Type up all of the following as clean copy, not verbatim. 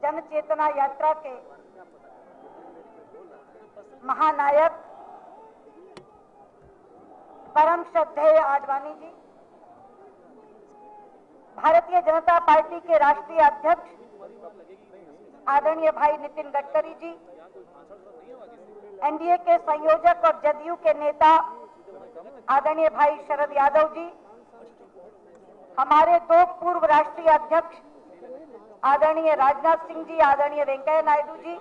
जन चेतना यात्रा के महानायक परम श्रद्धेय आडवाणी जी, भारतीय जनता पार्टी के राष्ट्रीय अध्यक्ष आदरणीय भाई नितिन गडकरी जी, एनडीए के संयोजक और जदयू के नेता आदरणीय भाई शरद यादव जी, हमारे दो पूर्व राष्ट्रीय अध्यक्ष आदरणीय राजनाथ सिंह जी, आदरणीय वेंकैया नायडू जी,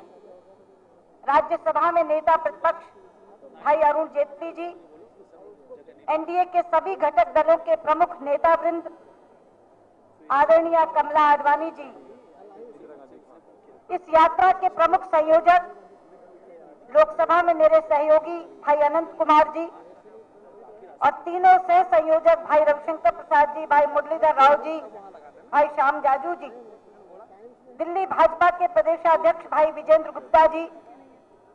राज्यसभा में नेता प्रतिपक्ष भाई अरुण जेटली जी, एनडीए के सभी घटक दलों के प्रमुख नेता वृंद, आदरणीय कमला आडवाणी जी, इस यात्रा के प्रमुख संयोजक लोकसभा में मेरे सहयोगी भाई अनंत कुमार जी और तीनों सह संयोजक भाई रविशंकर प्रसाद जी, भाई मुरलीधर राव जी, भाई श्याम जाजू जी, दिल्ली भाजपा के प्रदेशाध्यक्ष भाई विजेंद्र गुप्ता जी,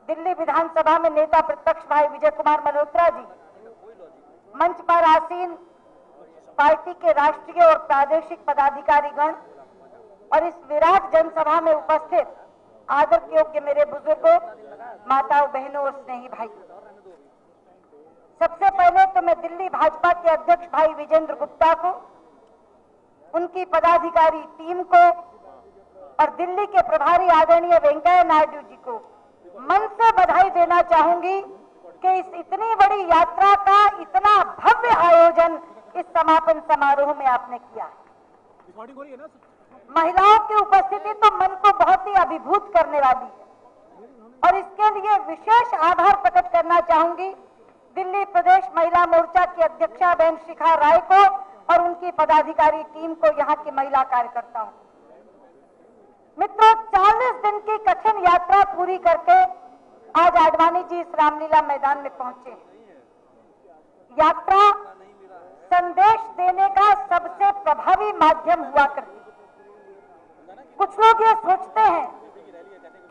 दिल्ली विधानसभा में नेता प्रतिपक्ष भाई विजय कुमार मल्होत्रा जी, मंच पर आसीन पार्टी के राष्ट्रीय और प्रादेशिक पदाधिकारीगण और इस विराट जनसभा में उपस्थित आदर के योग्य मेरे बुजुर्गों, माताओं, बहनों और स्नेही भाई, सबसे पहले तो मैं दिल्ली भाजपा के अध्यक्ष भाई विजेंद्र गुप्ता को, उनकी पदाधिकारी टीम को और दिल्ली के प्रभारी आदरणीय वेंकैया नायडू जी को मन से बधाई देना चाहूंगी कि इस इतनी बड़ी यात्रा का इतना भव्य आयोजन इस समापन समारोह में आपने किया है। महिलाओं की उपस्थिति तो मन को बहुत ही अभिभूत करने वाली है और इसके लिए विशेष आभार प्रकट करना चाहूंगी दिल्ली प्रदेश महिला मोर्चा की अध्यक्षा बहन शिखा राय को और उनकी पदाधिकारी टीम को, यहाँ की महिला कार्यकर्ताओं। मित्रों, 40 दिन की कठिन यात्रा पूरी करके आज आडवाणी जी इस रामलीला मैदान में पहुंचे हैं। यात्रा संदेश देने का सबसे प्रभावी माध्यम हुआ करती। कुछ लोग ये सोचते हैं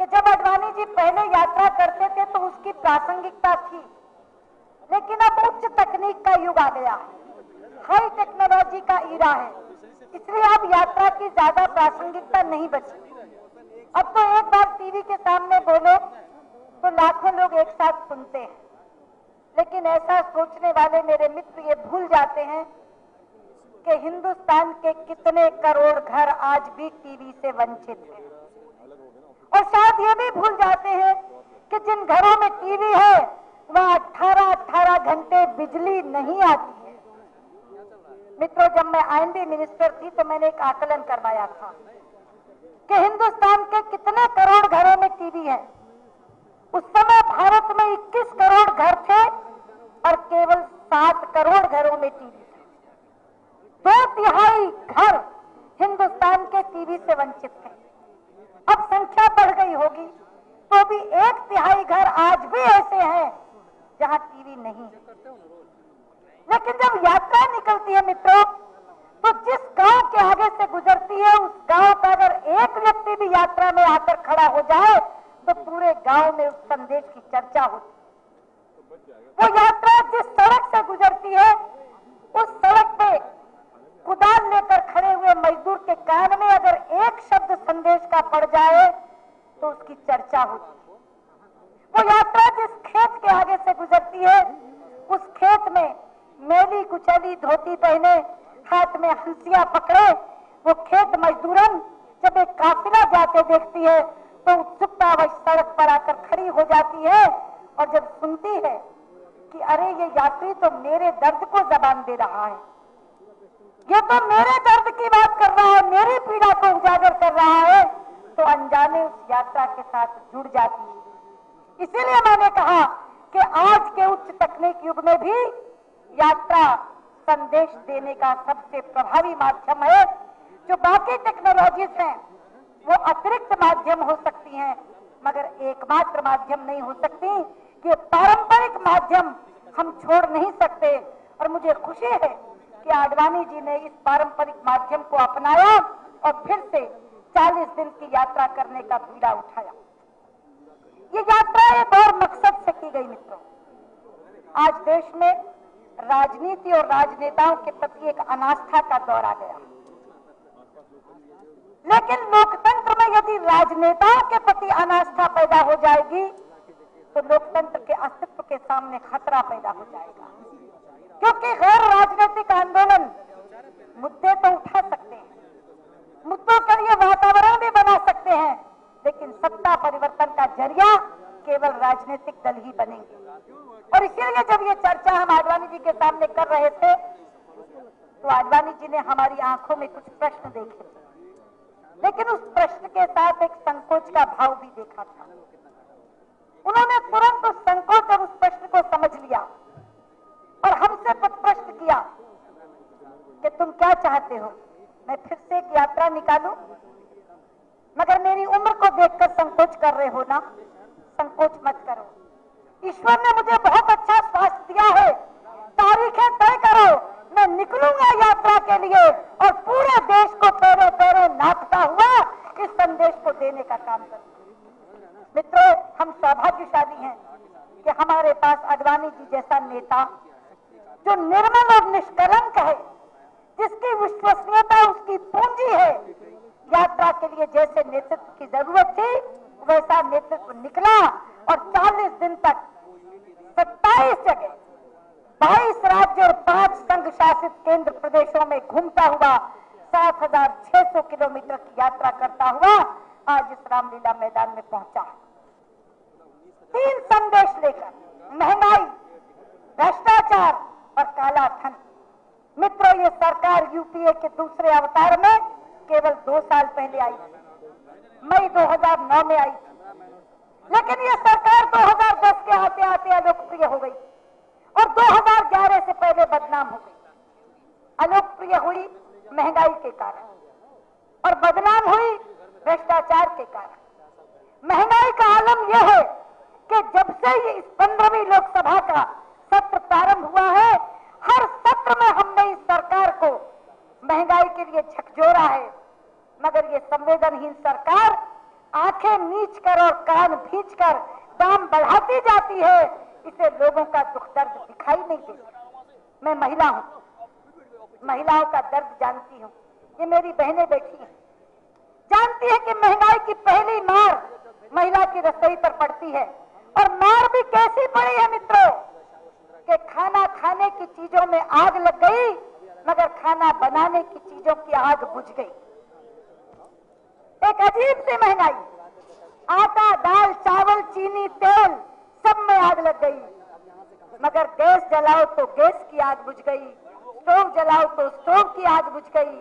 कि जब आडवाणी जी पहले यात्रा करते थे तो उसकी प्रासंगिकता थी, लेकिन अब उच्च तकनीक का युग आ गया है, हाई टेक्नोलॉजी का ईरा है, इसलिए अब यात्रा की ज्यादा प्रासंगिकता नहीं बची। अब तो एक बार टीवी के सामने बोलो तो लाखों लोग एक साथ सुनते हैं, लेकिन ऐसा सोचने वाले मेरे मित्र ये भूल जाते हैं कि हिंदुस्तान के कितने करोड़ घर आज भी टीवी से वंचित हैं, और शायद ये भी भूल जाते हैं कि जिन घरों में टीवी है वहाँ 18-18 घंटे बिजली नहीं आती है। मित्रों, जब मैं आईएनबी मिनिस्टर थी तो मैंने एक आकलन करवाया था कि हिंदुस्तान के कितने करोड़ घरों में टीवी है। उस समय भारत में 21 करोड़ घर थे और केवल 7 करोड़ घरों में टीवी थे। 2/3 घर हिंदुस्तान के टीवी से वंचित थे। अब संख्या बढ़ गई होगी तो भी 1/3 घर आज भी ऐसे हैं जहां टीवी नहीं। लेकिन जब यात्रा निकलती है मित्रों, तो जिस गांव के आगे से गुजरती है उस गांव का अगर एक व्यक्ति भी यात्रा में आकर खड़ा हो जाए तो पूरे गांव में उस संदेश की चर्चा होती। वो यात्रा जिस सड़क से गुजरती है उस सड़क पे कुदाल लेकर खड़े हुए मजदूर के कान में अगर एक शब्द संदेश का पड़ जाए तो उसकी चर्चा होती। वो यात्रा जिस खेत के आगे से गुजरती है उस खेत में मैली कुचली धोती पहने हाथ में हंसिया पकड़े वो खेत मजदूरन जब एक काफिला जाते देखती है तो उत्सुकता वह सड़क पर आकर खड़ी हो जाती है, और जब सुनती है कि अरे ये यात्री तो मेरे दर्द को जबान दे रहा है, ये तो मेरे दर्द की बात कर रहा है, मेरी पीड़ा को उजागर कर रहा है, तो अनजाने उस यात्रा के साथ जुड़ जाती है। इसीलिए मैंने कहा कि आज के उच्च तकनीक युग में भी यात्रा संदेश देने का सबसे प्रभावी माध्यम है। जो बाकी टेक्नोलॉजीज हैं वो अतिरिक्त माध्यम हो सकती हैं, मगर एकमात्र माध्यम नहीं हो सकती। ये पारंपरिक माध्यम हम छोड़ नहीं सकते, और मुझे खुशी है कि आडवाणी जी ने इस पारंपरिक माध्यम को अपनाया और फिर से 40 दिन की यात्रा करने का बीड़ा उठाया। ये यात्रा एक और मकसद से की गई मित्रों। आज देश में राजनीति और राजनेताओं के प्रति एक अनास्था का दौर आ गया। लेकिन लोकतंत्र में यदि राजनेताओं के प्रति अनास्था पैदा हो जाएगी तो लोकतंत्र के अस्तित्व के सामने खतरा पैदा हो जाएगा। क्योंकि गैर राजनीतिक आंदोलन मुद्दे तो उठा सकते हैं, मुद्दों के लिए वातावरण भी बना सकते हैं, लेकिन सत्ता परिवर्तन का जरिया केवल राजनीतिक दल ही बनेंगे। और इसीलिए जब ये चर्चा हम आडवाणी जी के सामने कर रहे थे तो आडवाणी जी ने हमारी आंखों में कुछ प्रश्न देखे, लेकिन उस प्रश्न के साथ एक संकोच का भाव भी देखा था। उन्होंने तुरंत उस संकोच और उस प्रश्न को समझ लिया और हमसे कुछ प्रश्न किया कि तुम क्या चाहते हो, मैं फिर से एक यात्रा निकालूं? मगर मेरी उम्र को देखकर संकोच कर रहे हो ना, संकोच मत करो। ईश्वर ने मुझे बहुत अच्छा स्वास्थ्य दिया है, तारीखें तय करो, मैं निकलूंगा यात्रा के लिए और पूरे देश को पैरों पैरों नापता हुआ इस संदेश को देने का काम करूंगा। मित्रों, हम सौभाग्यशाली हैं कि हमारे पास आडवाणी जी जैसा नेता जो निर्मल और निष्कलंक है, जिसकी विश्वसनीयता उसकी पूंजी है। यात्रा के लिए जैसे नेतृत्व की जरूरत थी वैसा नेतृत्व निकला और 40 दिन तक 27 जगह 22 राज्य और 5 संघ शासित केंद्र प्रदेशों में घूमता हुआ 7,600 किलोमीटर की यात्रा करता हुआ आज इस रामलीला मैदान में पहुंचा। 3 संदेश लेकर, महंगाई, भ्रष्टाचार और काला धन। मित्रों, ये सरकार यूपीए के दूसरे अवतार में केवल 2 साल पहले आई थी, मई 2009 में आई थी, लेकिन ये सरकार 2010 के आते आते अलोकप्रिय हो गई और 2011 से पहले बदनाम हो गई। अलोकप्रिय हुई महंगाई के कारण और बदनाम हुई भ्रष्टाचार के कारण। महंगाई का आलम यह है कि जब से ये इस 15वीं लोकसभा का सत्र प्रारंभ हुआ है, हर सत्र में हमने इस सरकार को महंगाई के लिए झकझोरा है, मगर ये संवेदनहीन सरकार आंखें नीच कर और कान भींच कर दाम बढ़ाती जाती है। इसे लोगों का दुख दर्द दिखाई नहीं देता। मैं महिला हूं, महिलाओं का दर्द जानती हूं। ये मेरी बहनें बैठी हैं, जानती है कि महंगाई की पहली मार महिला की रसोई पर पड़ती है। और मार भी कैसी पड़ी है मित्रों, कि खाना खाने की चीजों में आग लग गई मगर खाना बनाने की चीजों की आग बुझ गई। एक अजीब सी महंगाई, आटा, दाल, चावल, चीनी, तेल सब में आग लग गई, मगर गैस जलाओ तो गैस की आग बुझ गई, स्टोव जलाओ तो स्टोव की आग बुझ गई,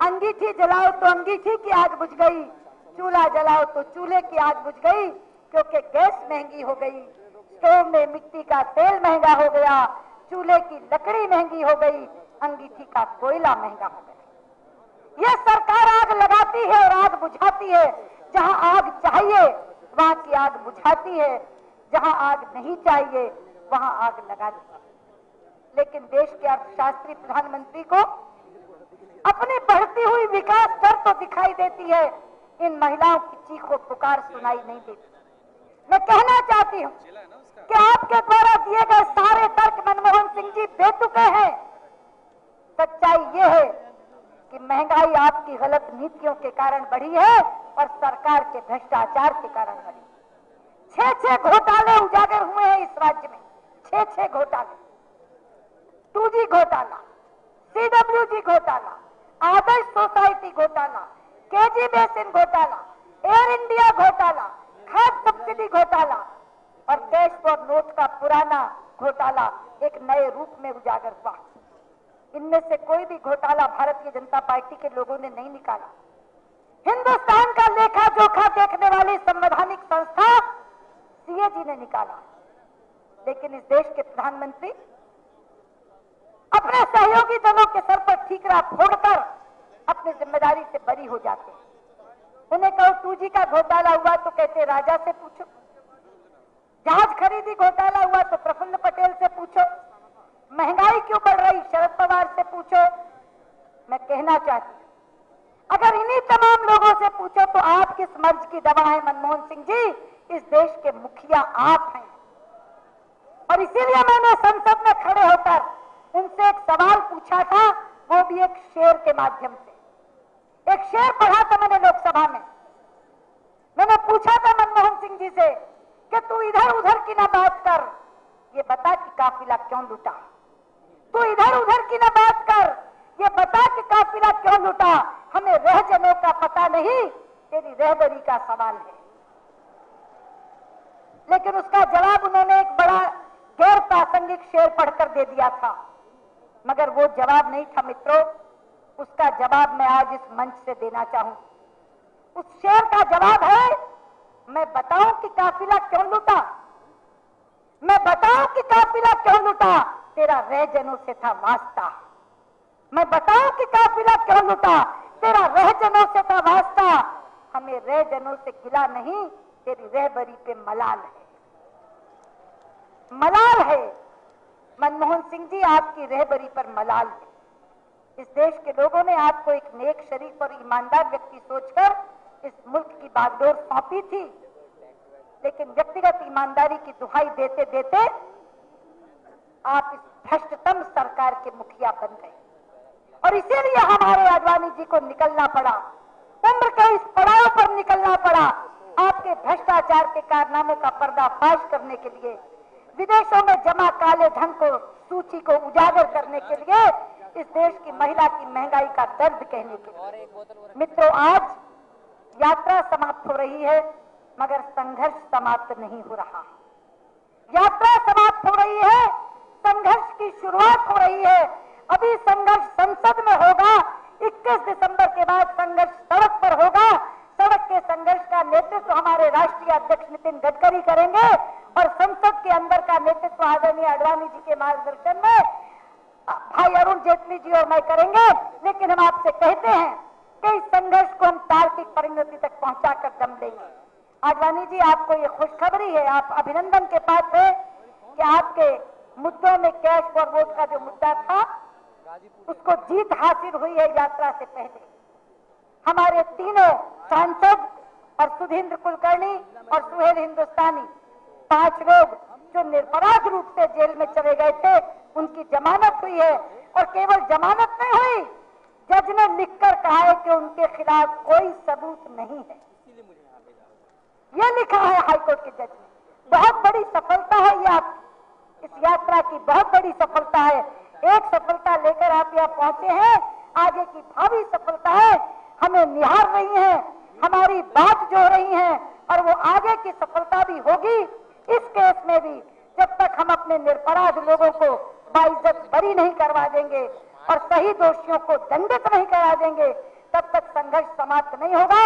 अंगीठी जलाओ तो अंगीठी की आग बुझ गई, चूल्हा जलाओ तो चूल्हे की आग बुझ गई। क्योंकि गैस महंगी हो गई, स्टोव में मिट्टी का तेल महंगा हो गया, चूल्हे की लकड़ी महंगी हो गई, अंगीठी का कोयला महंगा हो गया। यह सरकार आग लगाती है और आग बुझाती है। जहां आग चाहिए वहां की आग बुझाती है, जहां आग नहीं चाहिए वहां आग लगाती है। लेकिन देश के अर्थशास्त्री प्रधानमंत्री को अपनी बढ़ती हुई विकास दर तो दिखाई देती है, इन महिलाओं की चीखों पुकार सुनाई नहीं देती। मैं कहना चाहती हूं कि आपके द्वारा दिए गए सारे तर्क मनमोहन सिंह जी दे चुके हैं। सच्चाई ये है कि महंगाई आपकी गलत नीतियों के कारण बढ़ी है और सरकार के भ्रष्टाचार के कारण बढ़ी। 6 घोटाले उजागर हुए हैं इस राज्य में, 6 घोटाले। 2G घोटाला, CWG घोटाला, आदर्श सोसाइटी घोटाला, KG बेसिन घोटाला, एयर इंडिया घोटाला, खाद सब्सिडी घोटाला और कैश फॉर नोट का पुराना घोटाला एक नए रूप में उजागर हुआ। इनमें से कोई भी घोटाला भारतीय जनता पार्टी के लोगों ने नहीं निकाला। हिंदुस्तान का लेखा जोखा देखने वाली संवैधानिक संस्था CAG ने निकाला। लेकिन इस देश के प्रधानमंत्री अपने सहयोगी दलों के सर पर ठीकरा फोड़कर अपनी जिम्मेदारी से बरी हो जाते हैं। उन्हें कहो 2G का घोटाला हुआ तो कहते राजा से पूछो, जहाज खरीदी घोटाला हुआ तो प्रफुल्ल पटेल से पूछो, महंगाई क्यों बढ़ रही शरद पवार से पूछो। मैं कहना चाहती हूं, अगर इन्हीं तमाम लोगों से पूछो तो आप किस मर्ज की दवा है मनमोहन सिंह जी? इस देश के मुखिया आप हैं। और इसीलिए मैंने संसद में खड़े होकर उनसे एक सवाल पूछा था, वो भी एक शेर के माध्यम से। एक शेर पढ़ा था मैंने लोकसभा में। मैंने पूछा था मनमोहन सिंह जी से कि तू इधर उधर की ना बात कर, ये बता कि काफिला क्यों लूटा। तू इधर उधर की ना बात कर, ये बता कि काफिला क्यों लूटा। हमें रहजनों का पता नहीं, तेरी रहबरी का सवाल है। लेकिन उसका जवाब उन्होंने एक बड़ा गैर प्रासंगिक शेर पढ़कर दे दिया था, मगर वो जवाब नहीं था मित्रों। उसका जवाब मैं आज इस मंच से देना चाहूं। उस शेर का जवाब है, मैं बताऊं कि काफिला क्यों लूटा, मैं बताऊं कि काफिला क्यों लूटा, तेरा रहजनों से था वास्ता। मैं बताऊं कि काफिला क्यों लूटा, तेरा रहजनों से था वास्ता। हमें रहजनों से गिला नहीं, तेरी रहबरी पे मलाल है, मलाल है। मनमोहन सिंह जी, आपकी रहबरी पर मलाल है। इस देश के लोगों ने आपको एक नेक, शरीफ और ईमानदार व्यक्ति सोचकर इस मुल्क की बागडोर सौंपी थी, लेकिन व्यक्तिगत ईमानदारी की दुहाई देते देते आप इस भ्रष्टतम सरकार के मुखिया बन गए। और इसीलिए हमारे आडवाणी जी को निकलना पड़ा, उम्र के इस पड़ाव पर निकलना पड़ा, आपके भ्रष्टाचार के कारनामों का पर्दाफाश करने के लिए, विदेशों में जमा काले धन को, सूची को उजागर करने के लिए, इस देश की महिला की महंगाई का दर्द कहने के लिए। मित्रों, आज यात्रा समाप्त हो रही है, मगर संघर्ष समाप्त नहीं हो रहा। यात्रा समाप्त हो रही है, संघर्ष की शुरुआत हो रही है। अभी संघर्ष संसद में होगा, 21 दिसंबर के बाद संघर्ष सड़क पर होगा। सड़क के संघर्ष का नेतृत्व हमारे राष्ट्रीय अध्यक्ष नितिन गडकरी करेंगे और संसद के अंदर का नेतृत्व आदरणीय आडवाणी जी के मार्गदर्शन में भाई अरुण जेटली जी और मैं करेंगे। लेकिन हम आपसे कहते हैं कि इस संघर्ष को हम तार्किक परिणति तक पहुंचाकर दम लेंगे। आडवाणी जी, आपको ये खुशखबरी है, आप अभिनंदन के पात्र हैं कि आपके मुद्दों में कैश फॉर वोट का जो मुद्दा था उसको जीत हासिल हुई है। यात्रा से पहले हमारे तीनों सांसद और सुधींद्र कुलकर्णी और सुहेल हिंदुस्तानी, 5 लोग जो निरपराध रूप से जेल में चले गए थे, उनकी जमानत हुई है। और केवल जमानत नहीं हुई, जज ने लिखकर कहा है कि उनके खिलाफ कोई सबूत नहीं है। यह लिखा है हाईकोर्ट के जज ने। बहुत बड़ी सफलता है ये, आप इस यात्रा की बहुत बड़ी सफलता है। एक सफलता लेकर आप यहाँ पहुंचे हैं, आगे की भावी सफलता है, हमें निहार रही है, हमारी बात जो रही है, और वो आगे की सफलता भी होगी। इस केस में भी जब तक हम अपने निरपराध लोगों को बाइज्जत बरी नहीं करवा देंगे और सही दोषियों को दंडित नहीं करा देंगे, तब तक संघर्ष समाप्त नहीं होगा।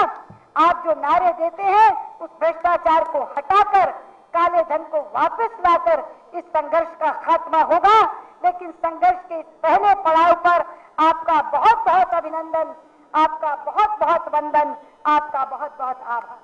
आप जो नारे देते हैं, उस भ्रष्टाचार को हटाकर, काले धन को वापस लाकर इस संघर्ष का खात्मा होगा। लेकिन संघर्ष के इस पहले पड़ाव पर आपका बहुत बहुत अभिनंदन, आपका बहुत बहुत वंदन, आपका बहुत बहुत आभार।